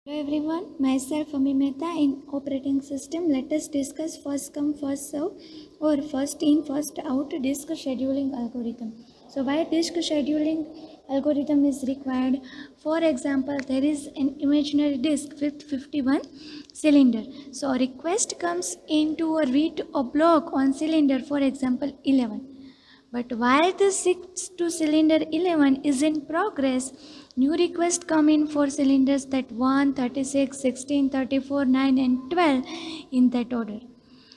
Hello everyone, myself Ami Mehta in operating system. Let us discuss first come first serve or first in first out disk scheduling algorithm. So why disk scheduling algorithm is required? For example, there is an imaginary disk with 51 cylinder. So a request comes into a read or block on cylinder, for example 11. But while the 6 to cylinder 11 is in progress, new requests come in for cylinders that 1, 36, 16, 34, 9 and 12 in that order.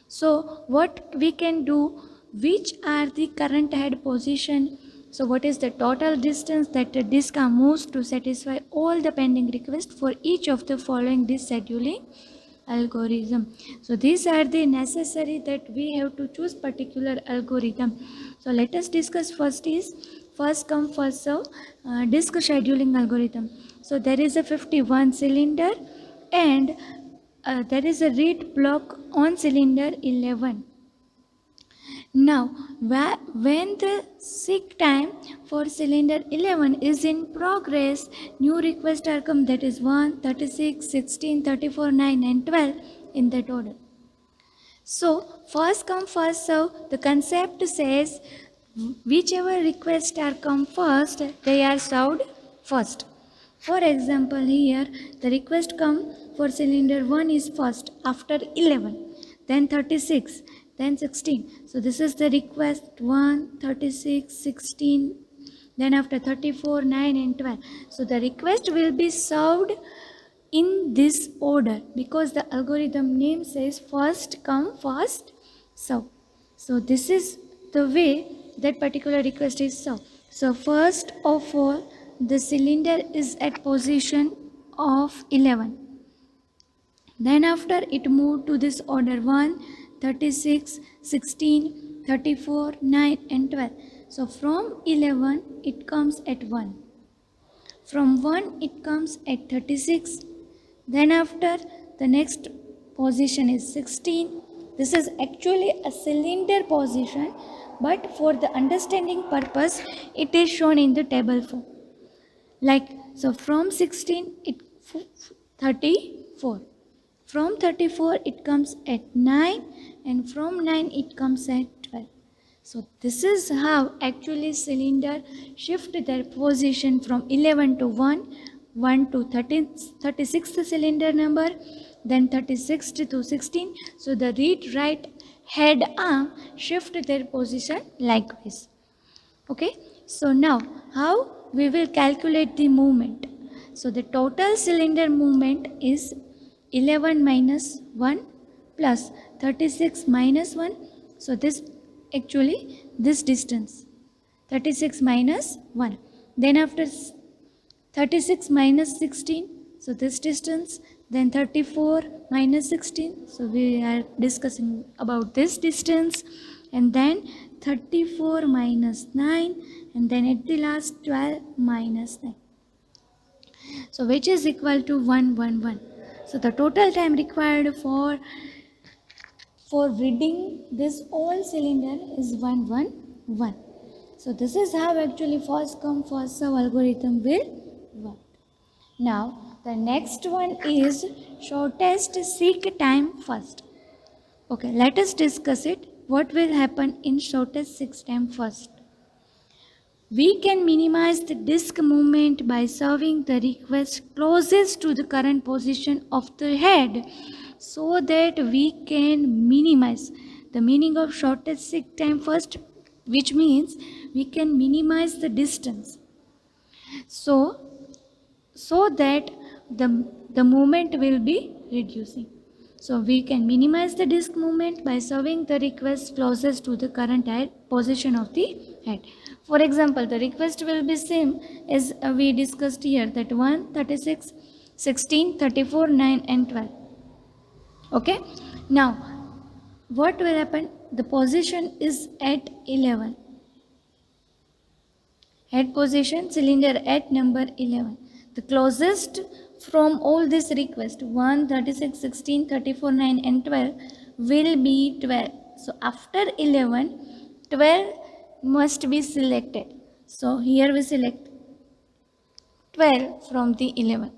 So what we can do, which are the current head position, so what is the total distance that the disk moves to satisfy all the pending requests for each of the following disk scheduling algorithm. So these are the necessary that we have to choose particular algorithm. So let us discuss first is first come first serve disk scheduling algorithm. So there is a 51 cylinder and there is a read block on cylinder 11. Now, when the seek time for cylinder 11 is in progress, new requests are come, that is 1, 36, 16, 34, 9 and 12 in that order. So, first come first serve, the concept says whichever requests are come first, they are served first. For example, here the request come for cylinder 1 is first after 11, then 36, then 16. So this is the request 1, 36, 16, then after 34, 9 and 12. So the request will be served in this order because the algorithm name says first come first serve. So this is the way that particular request is served. So first of all, the cylinder is at position of 11. Then after it moved to this order 1, 36, 16, 34, 9 and 12. So from 11 it comes at 1. From 1 it comes at 36. Then after the next position is 16. This is actually a cylinder position, but for the understanding purpose it is shown in the table form. Like so from 16 it 34. From 34 it comes at 9 and from 9 it comes at 12. So this is how actually cylinder shift their position from 11 to 1, 1 to 36th cylinder number, then 36 to 16. So the read write head arm shift their position likewise. Okay, so now how we will calculate the movement. So the total cylinder movement is 11 minus 1 plus 36 minus 1. So this actually this distance 36 minus 1. Then after 36 minus 16, so this distance, then 34 minus 16, so we are discussing about this distance, and then 34 minus 9, and then at the last 12 minus 9. So which is equal to 111. So the total time required for reading this all cylinder is 111. So this is how actually first come first serve algorithm will work. Now the next one is shortest seek time first. Okay, let us discuss it. What will happen in shortest seek time first? We can minimize the disk movement by serving the request closest to the current position of the head so that we can minimize the meaning of shortest seek time first, which means we can minimize the distance so that the movement will be reducing. So we can minimize the disk movement by serving the request closest to the current head position of the head. For example, the request will be same as we discussed here, that 1, 36, 16, 34, 9 and 12. Okay. Now what will happen? The position is at 11. Head position cylinder at number 11. The closest from all these requests 1, 36, 16, 34, 9 and 12 will be 12. So after 11, 12 must be selected. So here we select 12 from the 11.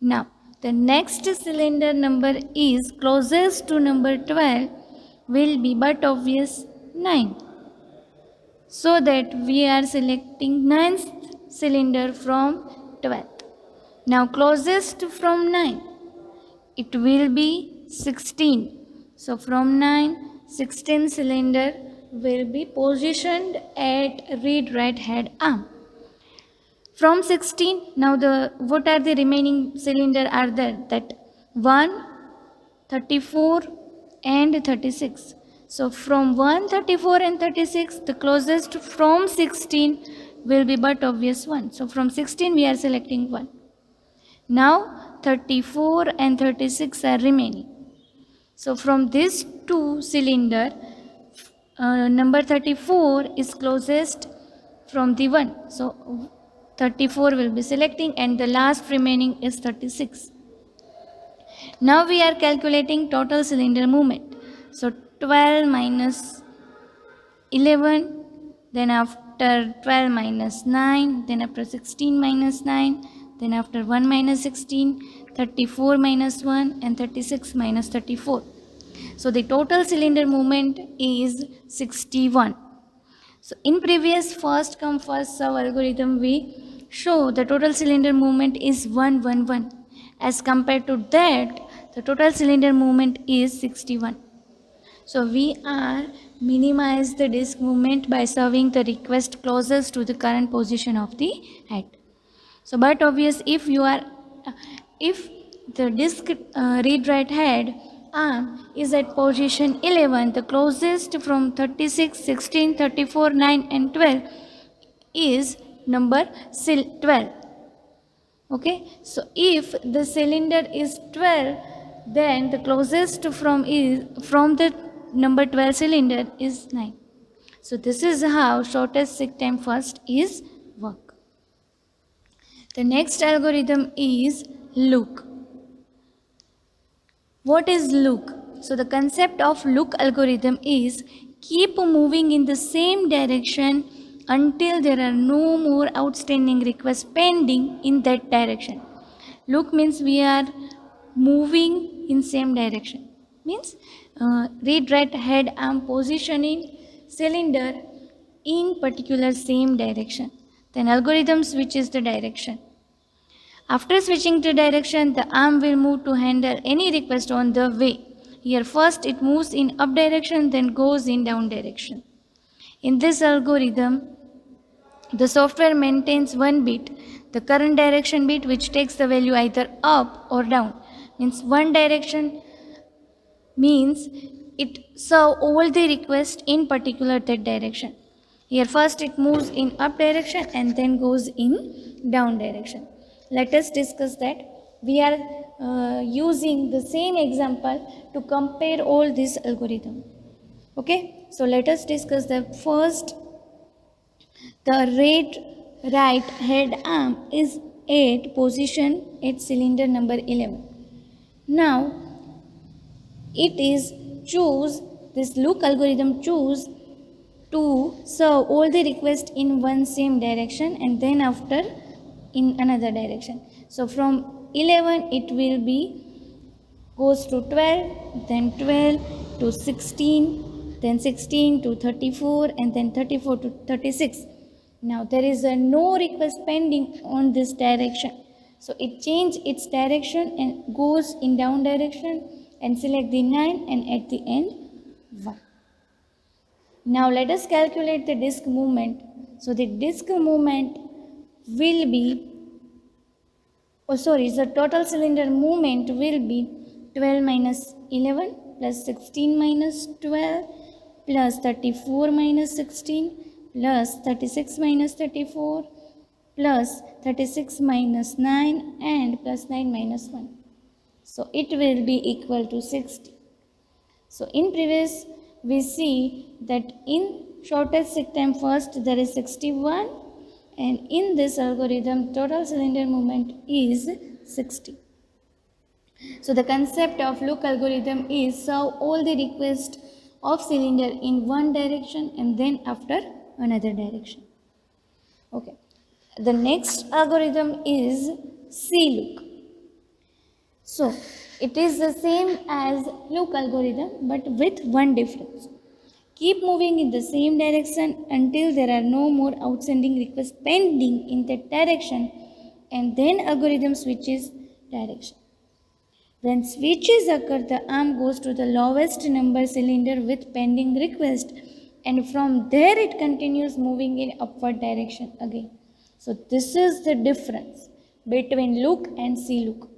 Now The next cylinder number is closest to number 12 will be but obvious 9. So that we are selecting 9th cylinder from 12th. Now closest from 9, it will be 16. So from 9, 16 cylinder will be positioned at read right head arm. From 16, now what are the remaining cylinder are there? That 1, 34 and 36. So from 1, 34 and 36, the closest from 16 will be but obvious 1. So from 16 we are selecting 1. Now 34 and 36 are remaining. So from this two cylinder, number 34 is closest from the 1. So 34 will be selecting, and the last remaining is 36. Now we are calculating total cylinder movement. So 12 minus 11, then after 12 minus 9, then after 16 minus 9, then after 1 minus 16, 34 minus 1, and 36 minus 34. So the total cylinder movement is 61. So in previous first come first serve algorithm, we show the total cylinder movement is 111. As compared to that, the total cylinder movement is 61. So we are minimize the disk movement by serving the request closest to the current position of the head. So but obvious, if the disk read write head arm is at position 11, the closest from 36, 16, 34, 9 and 12 is number 12. Okay, so if the cylinder is 12, then the closest from the number 12 cylinder is 9. So this is how shortest seek time first is work. The next algorithm is look. What is look? So the concept of look algorithm is keep moving in the same direction until there are no more outstanding requests pending in that direction. Look means we are moving in same direction. Means read right head arm positioning cylinder in particular same direction. Then algorithm switches the direction. After switching the direction, the arm will move to handle any request on the way. Here first it moves in up direction, then goes in down direction. In this algorithm, the software maintains one bit, the current direction bit, which takes the value either up or down. Means one direction means it serve all the requests in particular that direction. Here first it moves in up direction and then goes in down direction. Let us discuss that. We are using the same example to compare all this algorithm. Okay, so let us discuss the first. The right head arm is at position at cylinder number 11. Now it is choose this look algorithm choose to serve all the requests in one same direction and then after in another direction. So from 11 it will be goes to 12, then 12 to 16, then 16 to 34 and then 34 to 36. Now there is a no request pending on this direction. So it changes its direction and goes in down direction and select the 9 and at the end 1. Now let us calculate the disk movement. So the disk movement will be, the total cylinder movement will be 12 minus 11 plus 16 minus 12 plus 34 minus 16 plus 36 minus 34 plus 36 minus 9 and plus 9 minus 1. So it will be equal to 60. So in previous we see that in shortest seek time first there is 61 and in this algorithm total cylinder movement is 60. So the concept of look algorithm is serve all the requests of cylinder in one direction and then after another direction. Okay. The next algorithm is see look. So it is the same as look algorithm but with one difference. Keep moving in the same direction until there are no more outstanding requests pending in that direction, and then algorithm switches direction. When switches occur, the arm goes to the lowest number cylinder with pending request, and from there it continues moving in upward direction again. So this is the difference between look and see look.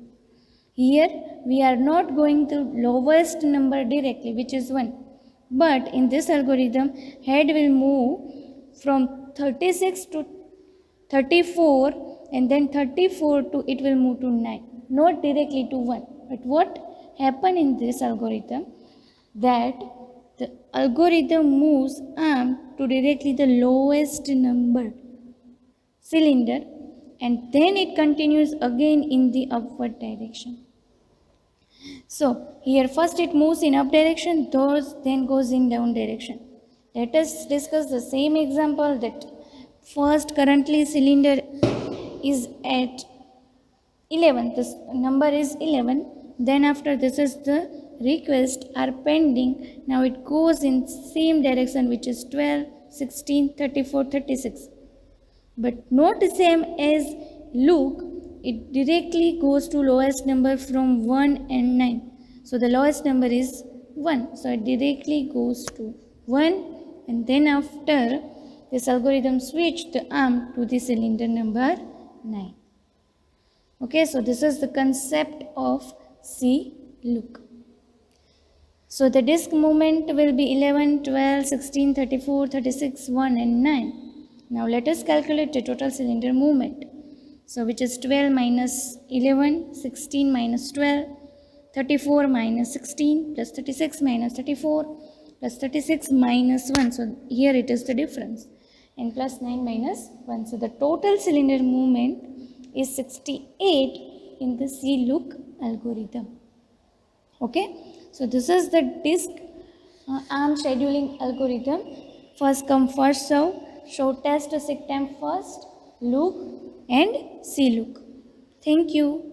Here we are not going to lowest number directly, which is 1. But in this algorithm, head will move from 36 to 34, and then 34 to it will move to 9, not directly to 1. But what happen in this algorithm, that the algorithm moves arm to directly the lowest number cylinder, and then it continues again in the upward direction. So here first it moves in up direction, then goes in down direction. Let us discuss the same example, that first currently cylinder is at 11, this number is 11, then after this is the request are pending. Now it goes in same direction, which is 12, 16, 34, 36, but not the same as look. It directly goes to lowest number from 1 and 9. So the lowest number is 1. So it directly goes to 1, and then after this algorithm switch the arm to the cylinder number 9. Okay, so this is the concept of see look. So the disk movement will be 11, 12, 16, 34, 36, 1 and 9. Now let us calculate the total cylinder movement. So which is 12 minus 11, 16 minus 12, 34 minus 16 plus 36 minus 34 plus 36 minus 1. So here it is the difference, and plus 9 minus 1. So the total cylinder movement is 68 in the see look algorithm. Okay, so this is the disk arm scheduling algorithm. First come first serve, show test seek time first, look and see look. Thank you.